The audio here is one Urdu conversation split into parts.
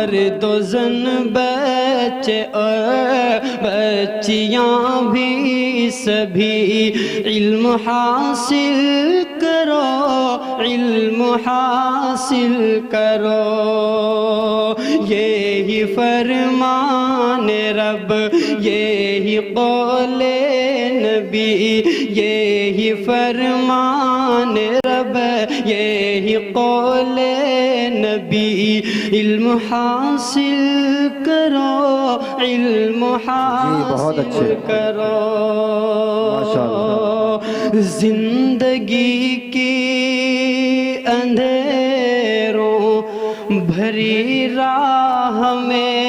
مرد و زن بچے اور بچیاں بھی سبھی علم حاصل کرو، علم حاصل کرو، یہی فرمان رب، یہی قول نبی، یہی فرمان رب، یہی قول نبی، علم حاصل کرو، علم حاصل کرو۔ زندگی کی اندھیروں بھری راہ میں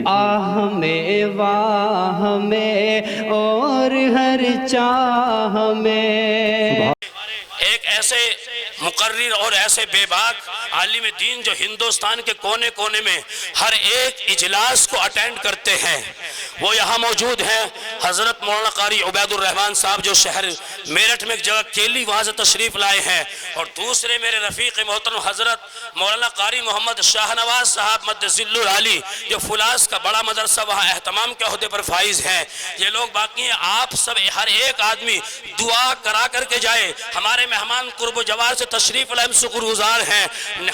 آہ میں واہ میں اور ہر چاہ میں، ایک ایسے مقرر اور ایسے بے باک عالم دین جو ہندوستان کے کونے کونے میں ہر ایک اجلاس کو اٹینڈ کرتے ہیں، وہ یہاں موجود ہیں۔ حضرت مولانا قاری عبید الرحمن صاحب جو شہر میرٹھ میں ایک جگہ کیلی، وہاں سے تشریف لائے ہیں، اور دوسرے میرے رفیق محترم حضرت مولانا قاری محمد شاہ نواز صاحب مدظل العالی جو فلاس کا بڑا مدرسہ وہاں اہتمام کے عہدے پر فائز ہیں۔ یہ لوگ باقی ہیں، آپ سب ہر ایک آدمی دعا کرا کر کے جائے۔ ہمارے مہمان قرب و جوار سے تشریف لائے، ہم شکر گزار ہیں۔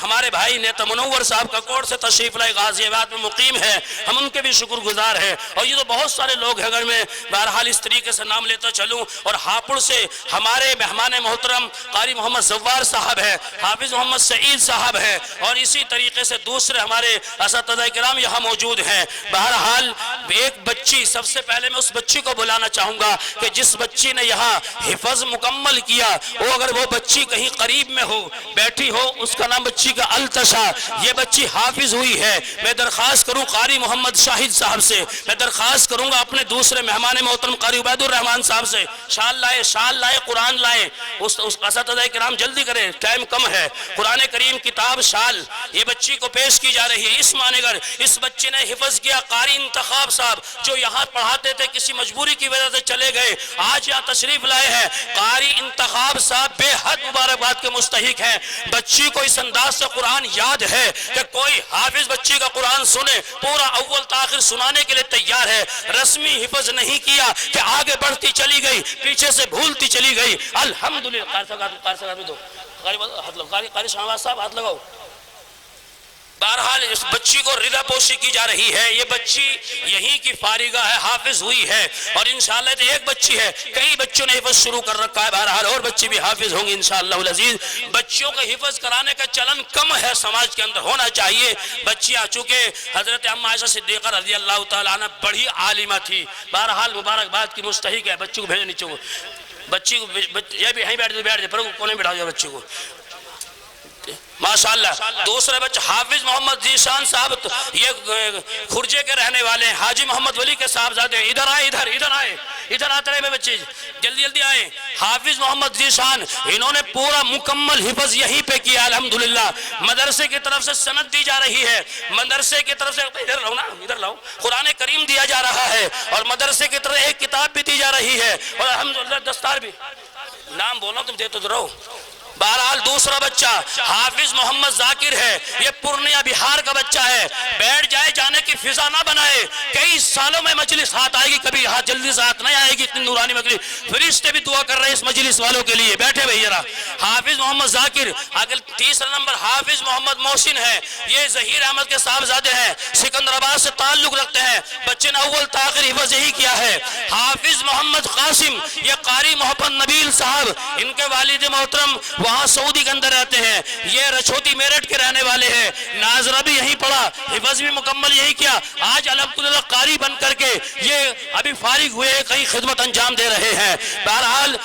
ہمارے بھائی نیتا منور صاحب کا کوٹ سے تشریف لائے، غازی آباد میں مقیم ہے، ہم ان کے بھی شکر گزار ہیں۔ اور یہ تو بہت سارے لوگ ہیں، اگر میں بہرحال اس طریقے سے نام لیتا چلوں۔ اور ہاپڑ سے ہمارے مہمان محترم قاری محمد زوار صاحب ہے، حافظ محمد سعید صاحب ہے، اور اسی طریقے سے دوسرے ہمارے اساتذہ کرام یہاں موجود ہیں۔ بہرحال ایک بچی، سب سے پہلے میں اس بچی کو بلانا چاہوں گا کہ جس بچی نے یہاں حفظ مکمل کیا، وہ اگر وہ بچی کہیں قریب میں ہو، بیٹھی ہو، اس کا نام بچی کا التشا، یہ بچی حافظ ہوئی ہے۔ میں درخواست کروں قاری محمد شاہد صاحب سے، میں درخواست کروں گا اپنے دوسرے مہمان محترم قاری عبید الرحمن صاحب سے، شال لائے قرآن لائیں۔ اس اساتذہ کرام جلدی کریں، ٹائم کم ہے۔ قرآن کریم، کتاب، شال یہ بچی کو پیش کی جا رہی ہے۔ اس معنی گر اس بچے نے حفظ کیا۔ قاری انتخاب صاحب جو یہاں پڑھاتے تھے، کسی مجبوری کی وجہ سے چلے گئے، آج یہاں تشریف لائے ہیں۔ قاری انتخاب صاحب بے حد مبارکباد کے مستحق ہیں۔ بچی کو اس انداز سے قرآن یاد ہے کہ کوئی حافظ بچی کا قرآن سنے، پورا اول تاخر سنانے کے لیے تیار ہے۔ رسمی حفظ نہیں کیا کہ آگے بڑھتی چلی گئی، پیچھے سے بھولتی چلی گئی۔ الحمدللہ۔ قاری شاہنواز صاحب ہاتھ لگاؤ۔ بہرحال اس بچی کو رضا پوشی کی جا رہی ہے۔ یہ بچی یہیں کی فارغہ ہے، حافظ ہوئی ہے، اور انشاءاللہ ایک بچی ہے، کئی بچوں نے حفظ شروع کر رکھا ہے۔ بہرحال اور بچی بھی حافظ ہوں گی انشاءاللہ العزیز۔ بچیوں کا حفظ کرانے کا چلن کم ہے، سماج کے اندر ہونا چاہیے۔ بچیاں چونکہ حضرت ام عائشہ صدیقہ رضی اللہ تعالیٰ عنہ بڑی عالمہ تھی، بہرحال مبارکباد کی مستحق ہے۔ بچی کو بھیجو نیچے کو، بچی کو یہ بھی یہیں بیٹھ جائے، پر کونے بٹھا جائے بچی کو، ماشاءاللہ۔ دوسرے بچے حافظ محمد ذیشان صاحب، یہ خرجے کے رہنے والے ہیں، حاجی محمد ولی کے صاحبزادے ہیں۔ ادھر آئے، ادھر آتے رہے بچے، جلدی جلدی آئیں۔ حافظ محمد ذیشان، انہوں نے پورا مکمل حفظ یہیں پہ کیا الحمدللہ۔ مدرسے کی طرف سے سند دی جا رہی ہے، مدرسے کی طرف سے ادھر لاؤ نا، ادھر لاؤ، قرآن کریم دیا جا رہا ہے، اور مدرسے کی طرف ایک کتاب بھی دی جا رہی ہے، اور الحمدللہ دستار بھی۔ نام بولو تم، دیتے تو رہو۔ بہرحال دوسرا بچہ حافظ محمد ذاکر ہے، یہ پورنیہ بہار کا بچہ ہے۔ بیٹھ جائے، جانے کی فضا نہ بنائے، کئی سالوں میں مجلس ہاتھ آئے گی، کبھی ہاتھ جلدی سے ہاتھ نہیں آئے گی، اتنی نورانی مجلس۔ فرشتے بھی دعا کر رہے ہیں اس مجلس والوں کے لیے، بیٹھے بھئی ذرا۔ حافظ محمد ذاکر۔ اگر تیسرا نمبر حافظ محمد محسن ہے، یہ ظہیر احمد کے صاحبزادے ہیں، سکندرآباد سے تعلق رکھتے ہیں، بچے نے اول تاخر حفظ یہی کیا ہے۔ حافظ محمد قاسم، یہ قاری محمد نبیل صاحب، ان کے والد محترم وہاں سعودی کے اندر رہتے ہیں، یہ رچھوتی میرٹھ کے رہنے والے ہیں۔ ناظرہ بھی یہیں پڑھا، حفظ بھی مکمل یہی کیا، آج الحمدللہ قاری بن کر کے یہ ابھی فارغ ہوئے کئی خدمت انجام دے رہے ہیں۔ بہرحال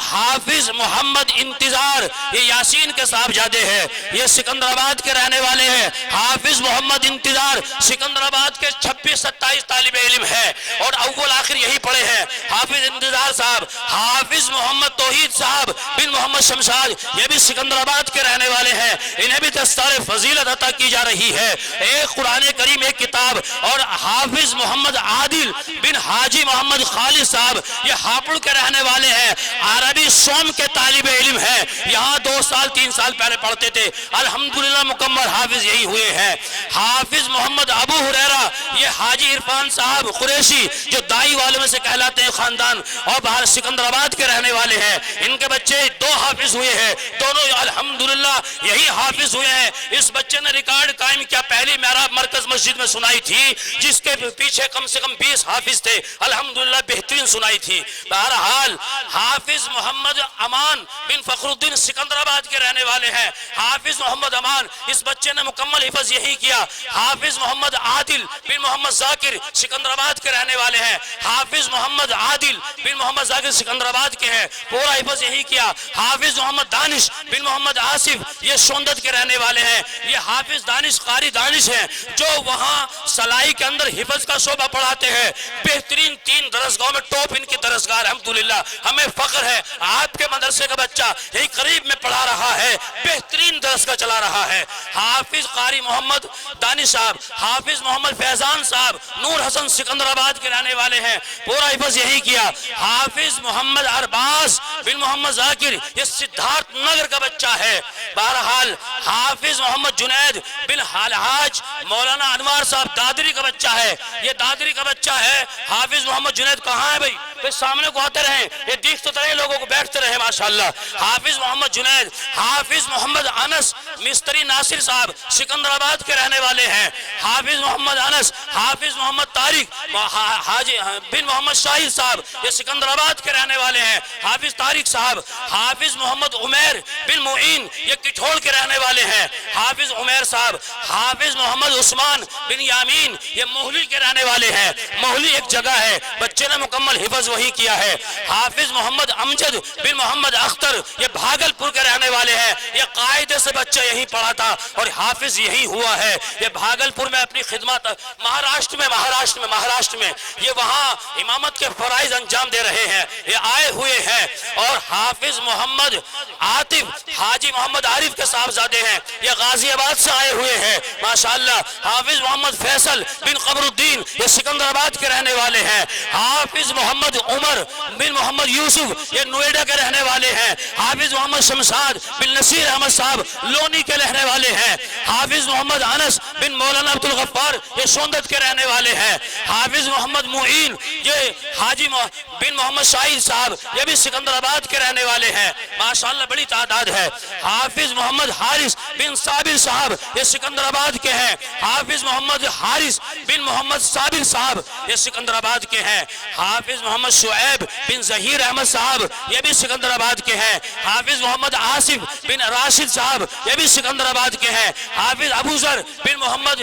حافظ محمد انتظار، یہ یاسین کے صاحبزادے ہیں، یہ سکندرآباد کے رہنے والے ہیں۔ حافظ محمد انتظار سکندرآباد کے 26-27 طالب علم ہے، اور اول آخر یہی پڑھے ہیں۔ حافظ انتظار صاحب، حافظ محمد توحید صاحب بن محمد شمشاد، یہ بھی سکندرآباد کے رہنے والے ہیں، انہیں بھی دستار فضیلت عطا کی جا رہی ہے۔ ایک قرآن کریم، ایک کتاب، اور حافظ محمد عادل، عادل بن حاجی محمد خالد صاحب، یہ ہاپڑ کے رہنے والے ہیں، عربی سوم کے طالب علم ہیں، یہاں 2 سال 3 سال پہلے پڑھتے تھے، الحمدللہ مکمل حافظ یہی ہوئے ہیں۔ حافظ محمد ابو ہریرہ، یہ حاجی عرفان صاحب قریشی جو دائی والوں میں سے کہلاتے ہیں خاندان، اور باہر سکندر آباد کے رہنے والے ہیں، ان کے بچے 2 حافظ ہوئے ہیں، دونوں الحمدللہ یہی حافظ ہوئے ہیں۔ اس بچے نے ریکارڈ قائم کیا، پہلی محراب مرکز مسجد میں سنائی تھی، جس کے پیچھے کم سے کم 20 حافظ تھے، الحمدللہ بہترین سنائی تھی۔ بہرحال حافظ محمد امان بن فخر الدین سکندر آباد کے رہنے والے ہیں، حافظ محمد امان، اس بچے نے مکمل حفظ یہی کیا۔ حافظ محمد عادل بن محمد ذاکر سکندر آباد کے رہنے والے ہیں، حافظ محمد عادل بن محمد ذاکر سکندر آباد کے ہیں، پورا حفظ یہی کیا۔ حافظ محمد دانش بن محمد آصف، یہ سوندت کے رہنے والے ہیں، یہ حافظ دانش قاری دانش ہیں جو وہاں سلائی کے اندر حفظ کا شعبہ پڑھاتے ہیں، بہترین 3 درسگاہوں میں ٹاپ ان کی درسگاہ، الحمدللہ ہمیں فخر ہے آپ کے مدرسے کا بچہ یہی قریب میں پڑھا رہا ہے، بہترین درسگاہ چلا رہا ہے۔ حافظ قاری محمد دانش صاحب، حافظ محمد فیضان صاحب نور حسن سکندر آباد کے رہنے والے ہیں، پورا حفظ یہی کیا۔ حافظ محمد ارباز بن محمد ذاکر، یہ سدھارتھ نگر کا بچہ ہے۔ بہرحال حافظ محمد جنید بن الحاج مولانا انوار صاحب دادری کا بچہ ہے، یہ دادری کا بچہ ہے۔ حافظ محمد جنید کہاں ہے بھائی؟ سامنے کو آتے رہیں، یہ دیکھتے رہے لوگوں کو، بیٹھتے رہے ماشاءاللہ۔ حافظ محمد جنید، حافظ محمد انس مستری ناصر صاحب سکندر آباد کے رہنے والے ہیں، حافظ محمد انس، حافظ محمد طارق حاجی بن محمد شاہد صاحب، یہ سکندر آباد کے رہنے والے ہیں، حافظ طارق صاحب۔ حافظ محمد عمیر بن معین، یہ کٹھوڑ کے رہنے والے ہیں، حافظ عمیر صاحب۔ حافظ محمد عثمان بن یامین، یہ موہلی کے رہنے والے ہیں، موہلی ایک جگہ ہے، بچے نے مکمل حفظ وہی کیا ہے۔ حافظ محمد امجد بن محمد اختر، یہ بھاگلپور کے رہنے والے ہیں، یہ قاعدے سے بچہ یہی پڑھا تھا اور حافظ یہی ہوا ہے، یہ بھاگلپور میں اپنی خدمات مہاراشٹر میں یہ وہاں امامت کے فرائض انجام دے رہے ہیں، یہ آئے ہوئے ہیں۔ اور حافظ محمد عاطف حاجی محمد عارف کے صاحبزادے ہیں، یہ غازی آباد سے آئے ہوئے ہیں ماشاءاللہ۔ حافظ محمد فیصل بن قمر الدین، یہ سکندر آباد کے رہنے والے ہیں۔ حافظ محمد عمر بن محمد یوسف، یہ نوئیڈا کے رہنے والے ہیں۔ حافظ محمد شمشاد بن نصیر احمد صاحب لونی کے رہنے والے ہیں۔ حافظ محمد انس بن مولانا عبد الغفار، یہ سوندت کے رہنے والے ہیں۔ حافظ محمد معین، یہ حاجی بن محمد شاہد صاحب، یہ بھی سکندر آباد کے رہنے والے ہیں ماشاءاللہ، بڑی تعداد ہے۔ حافظ محمد حارث بن صابر صاحب، یہ سکندر آباد کے ہیں۔ حافظ محمد حارث بن محمد صابر صاحب، یہ سکندر آباد کے ہیں۔ حافظ محمد شعیب بن ظہیر احمد صاحب، یہ بھی سکندر آباد کے ہیں۔ حافظ محمد آصف بن راشد صاحب، یہ بھی سکندر آباد کے ہیں۔ حافظ ابو ذر بن محمد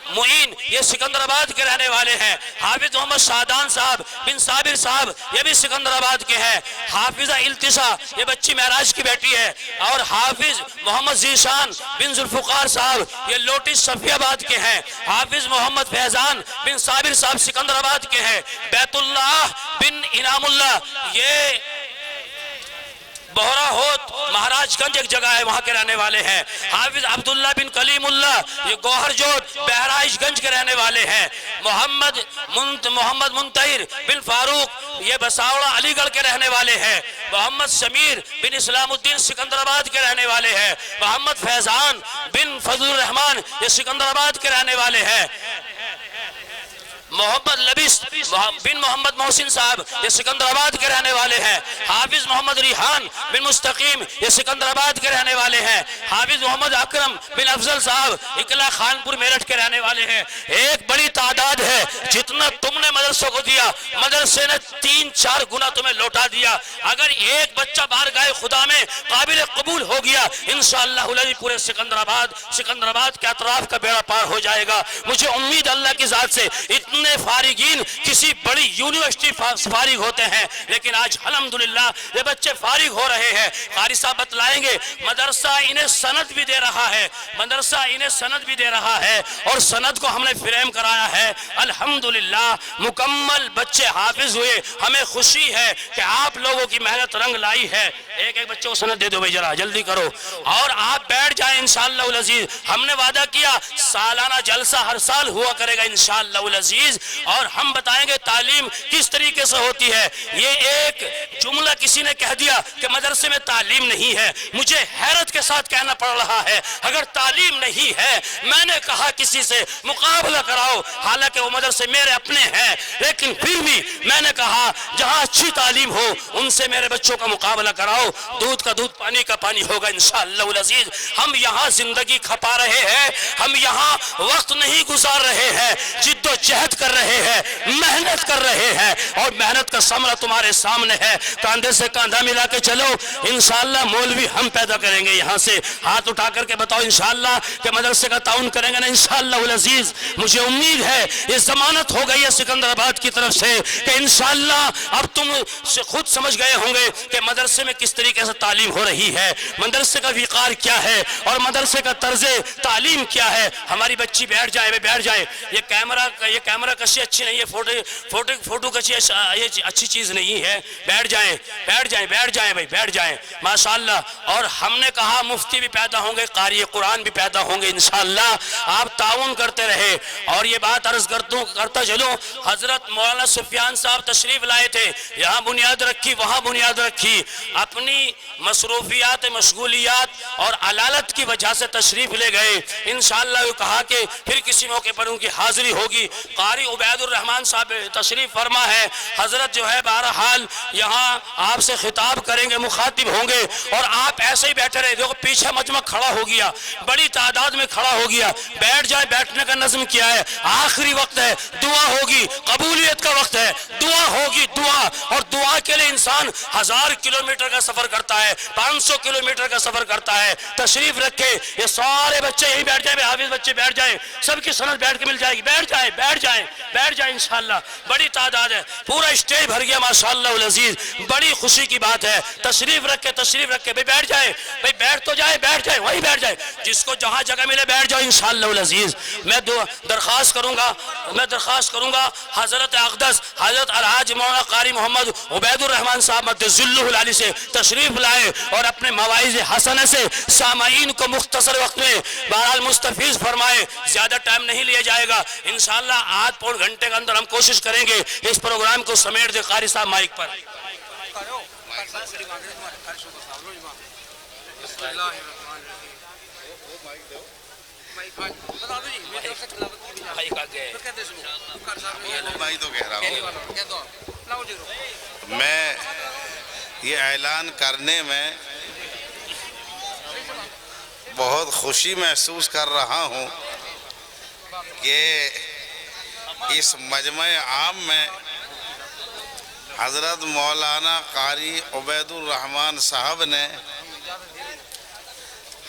معین، یہ سکندر آباد کے رہنے والے ہیں۔ حافظ محمد شادان صاحب بن صابر صاحب، یہ بھی سکندر آباد کے ہیں۔ حافظہ التشا، یہ بچی معراج کی بیٹی ہے۔ اور حافظ محمد ذیشان بن ذوالفقار صاحب، یہ لوٹی صفی آباد کے ہیں۔ حافظ محمد فیضان بن صابر صاحب سکندر آباد کے ہیں۔ بیت اللہ بن انعام اللہ، یہ بہرا ہوت مہاراج گنج ایک جگہ ہے، وہاں کے رہنے والے ہیں۔ حافظ عبداللہ بن کلیم اللہ، یہ گوہر جوت بہرائش گنج کے رہنے والے ہیں۔ محمد منتہر بن فاروق، یہ بساوڑا علی گڑھ کے رہنے والے ہیں۔ محمد سمیر بن اسلام الدین سکندر آباد کے رہنے والے ہیں۔ محمد فیضان بن فضل الرحمان، یہ سکندر آباد کے رہنے والے ہیں۔ محمد لبیس بن محمد محسن صاحب، یہ سکندر آباد کے رہنے والے ہیں۔ حافظ محمد ریحان بن مستقیم، یہ سکندر آباد کے رہنے والے ہیں۔ حافظ محمد اکرم بن افضل صاحب، اکلا خانپور میرٹھ کے رہنے والے ہیں۔ ایک بڑی تعداد ہے، جتنا تم نے مدرسوں کو دیا، مدرسے نے 3-4 گنا تمہیں لوٹا دیا۔ اگر ایک بچہ بارگاہ خدا میں قابل قبول ہو گیا، انشاءاللہ پورے سکندر آباد کے اطراف کا بیڑا پار ہو جائے گا۔ مجھے امید اللہ کی ذات سے، اتنے فارغین کسی بڑی یونیورسٹی فارغ ہوتے ہیں، لیکن آج الحمدللہ یہ بچے فارغ ہو رہے ہیں۔ قاری صاحب بتلائیں گے، مدرسہ انہیں سند بھی دے رہا ہے، اور سند کو ہم نے فریم کرایا ہے۔ الحمدللہ مکمل بچے حافظ ہوئے، ہمیں خوشی ہے کہ آپ لوگوں کی محنت رنگ لائی ہے۔ ایک بچے کو سند دے دو بھائی، ذرا جلدی کرو، اور آپ بیٹھ جائیں انشاءاللہ العزیز۔ ہم نے وعدہ کیا سالانہ جلسہ ہر سال ہوا کرے گا انشاءاللہ العزیز۔ العزیز، اور ہم بتائیں گے تعلیم کس طریقے سے ہوتی ہے۔ یہ ایک جملہ کسی نے کہہ دیا کہ مدرسے میں تعلیم نہیں ہے، مجھے حیرت کے ساتھ کہنا پڑ رہا ہے اگر تعلیم نہیں ہے، میں نے کہا کسی سے مقابلہ کراؤ، حالانکہ وہ مدرسے میرے اپنے ہیں، لیکن پھر بھی میں نے کہا جہاں اچھی تعلیم ہو ان سے میرے بچوں کا مقابلہ کراؤ، دودھ کا دودھ پانی کا پانی ہوگا انشاءاللہ العزیز۔ ہم یہاں زندگی کھپا رہے ہیں، ہم یہاں وقت نہیں گزار رہے ہیں، جد و جہد کر رہے ہیں، محنت کر رہے ہیں، اور محنت کا ثمرہ تمہارے سامنے ہے۔ کاندھے سے کاندھا ملا کے چلو، انشاءاللہ مولوی ہم پیدا کریں گے یہاں سے۔ ہاتھ اٹھا کر کے بتاؤ انشاءاللہ کہ مدرسے کا تعاون کریں گے نا انشاءاللہ العزیز۔ مجھے امید ہے یہ ضمانت ہو گئی ہے سکندر آباد کی طرف سے کہ انشاءاللہ اب تم خود سمجھ گئے ہوں گے کہ مدرسے میں کس طریقے سے تعلیم ہو رہی ہے، مدرسے کا وقار کیا ہے اور مدرسے کا طرز تعلیم کیا ہے۔ ہماری بچی بیٹھ جائے، یہ کیمرہ کشی اچھی نہیں ہے، فوٹو کشی یہ اچھی چیز نہیں ہے، بیٹھ جائیں بیٹھ جائیں ماشاءاللہ۔ اور ہم نے کہا مفتی بھی پیدا ہوں گے، قاری قرآن بھی پیدا ہوں گے انشاءاللہ، آپ تعاون کرتے رہے۔ اور یہ بات عرض کرتا چلوں، حضرت مولانا سفیان صاحب تشریف لائے تھے، یہاں بنیاد رکھی وہاں بنیاد رکھی، اپنی مصروفیات مشغولیات اور علالت کی وجہ سے تشریف لے گئے، انشاءاللہ وہ کہا کہ پھر کسی موقع پر ان کی حاضری ہوگی۔ قاری عبید الرحمن صاحب تشریف فرما ہے، حضرت جو ہے بہرحال یہاں آپ سے خطاب کریں گے، مخاطب ہوں گے، اور آپ ایسے ہی بیٹھے رہے۔ دیکھو پیچھے مجمع کھڑا ہو گیا، بڑی تعداد میں کھڑا ہو گیا، بیٹھ جائے، بیٹھنے کا نظم کیا ہے، آخری وقت ہے، دعا ہوگی، قبولیت کا وقت ہے، دعا ہوگی، دعا، اور دعا کے لئے انسان 1000 کلومیٹر کا سفر کرتا ہے، 500 کلومیٹر کا سفر کرتا ہے۔ تشریف رکھے، یہ سارے بچے یہی بیٹھ جائیں، حافظ بچے بیٹھ جائیں، سب کی سند بیٹھ کے مل جائے گی، بیٹھ جائیں انشاءاللہ، بڑی تعداد ہے، پورا اسٹیج بھر گیا ماشاءاللہ العزیز، بڑی خوشی کی بات ہے۔ تشریف رکھے بھئی بیٹھ جائے، بھئی بیٹھ جائے، وہی بیٹھ جائے، جس کو جہاں جگہ ملے بیٹھ جاؤ انشاءاللہ العزیز۔ میں درخواست کروں گا حضرت اقدس حضرت الحاج مولانا قاری محمد عبید الرحمن صاحب مدث اللہ العلی سے تشریف لائے اور اپنے مواعظ حسنہ سے سامعین کو مختصر وقت میں بہرحال مستفیض فرمائے۔ زیادہ ٹائم نہیں لیا جائے گا انشاءاللہ، آدھ پون گھنٹے کے اندر ہم کوشش کریں گے اس پروگرام کو سمیٹ دے۔ قاری صاحب مائک پر۔ میں یہ اعلان کرنے میں بہت خوشی محسوس کر رہا ہوں کہ اس مجمع عام میں حضرت مولانا قاری عبید الرحمن صاحب نے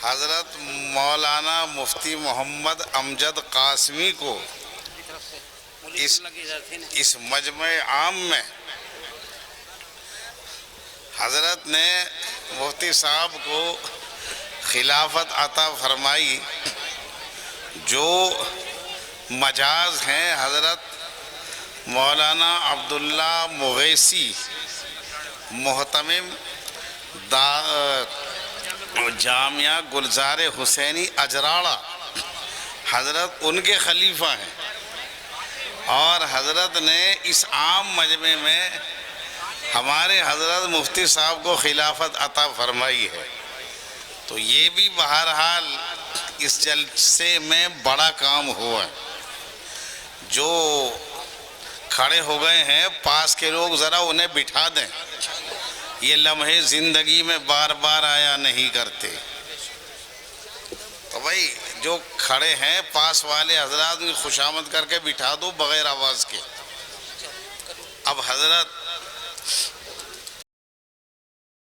حضرت مولانا مفتی محمد امجد قاسمی کو اس مجمع عام میں حضرت نے مفتی صاحب کو خلافت عطا فرمائی۔ جو مجاز ہیں حضرت مولانا عبداللہ مغیثی محتمم جامعہ گلزار حسینی اجراڑہ، حضرت ان کے خلیفہ ہیں، اور حضرت نے اس عام مجمع میں ہمارے حضرت مفتی صاحب کو خلافت عطا فرمائی ہے۔ تو یہ بھی بہرحال اس جلسے میں بڑا کام ہوا ہے۔ جو کھڑے ہو گئے ہیں پاس کے لوگ ذرا انہیں بٹھا دیں، یہ لمحے زندگی میں بار بار آیا نہیں کرتے۔ تو بھائی جو کھڑے ہیں پاس والے حضرات خوش آمد کر کے بٹھا دو بغیر آواز کے۔ اب حضرت